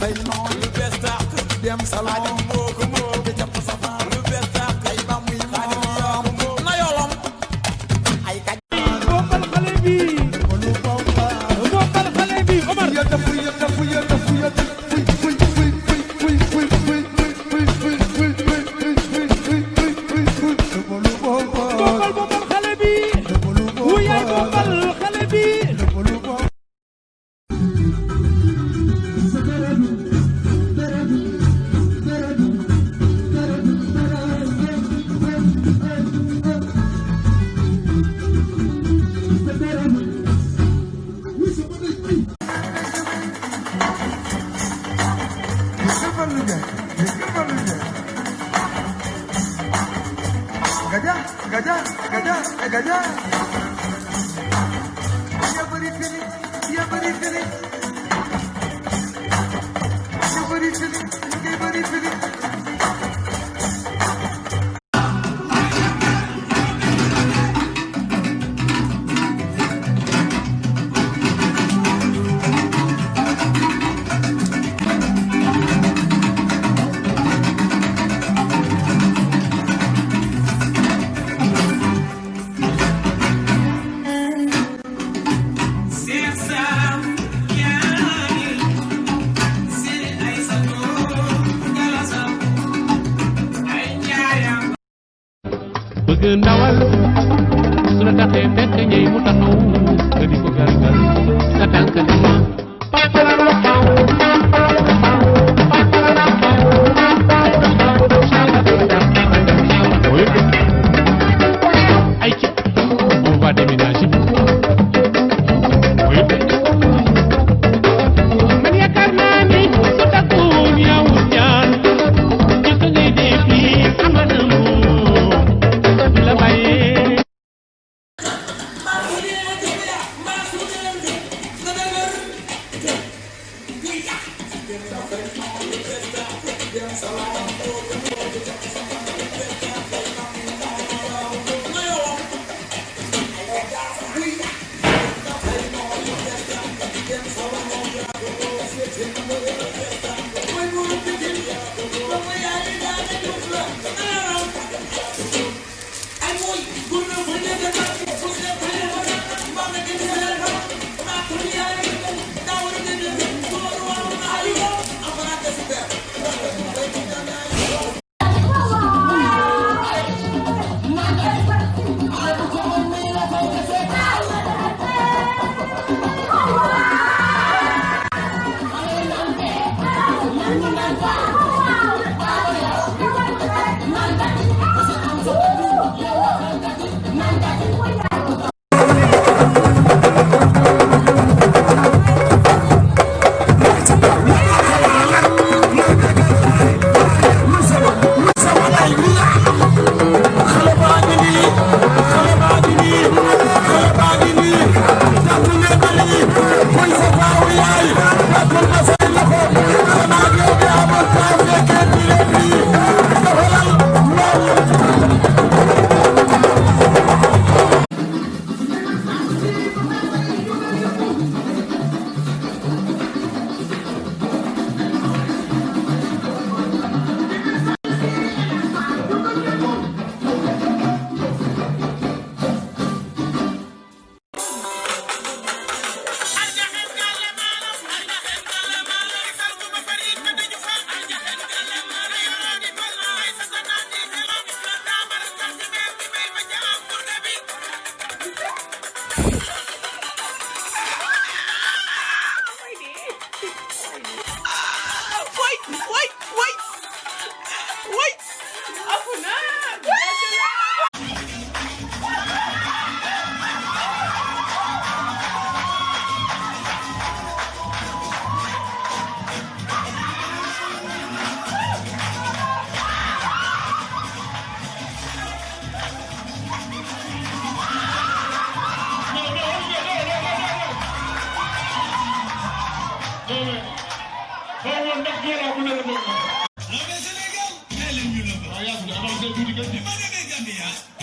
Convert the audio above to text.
tey noonu lu bees tàq dem salon moo ko moo di jàpp safar lu bees tàq ay ba muy moom na yolom ay kaj bokkal xale bi lu bokkal xale bi Omar yëpp gajah. Dia beri feeling. Dia beri feeling. bëgg ndawal su la taxee fekk ñëy mu taxaw nga di ko gargal sa tànk di ma ay ci on va déménager man yaakaar naa ni su takkoon yow ñaan ci sa ngay dee fii amana Sénégal,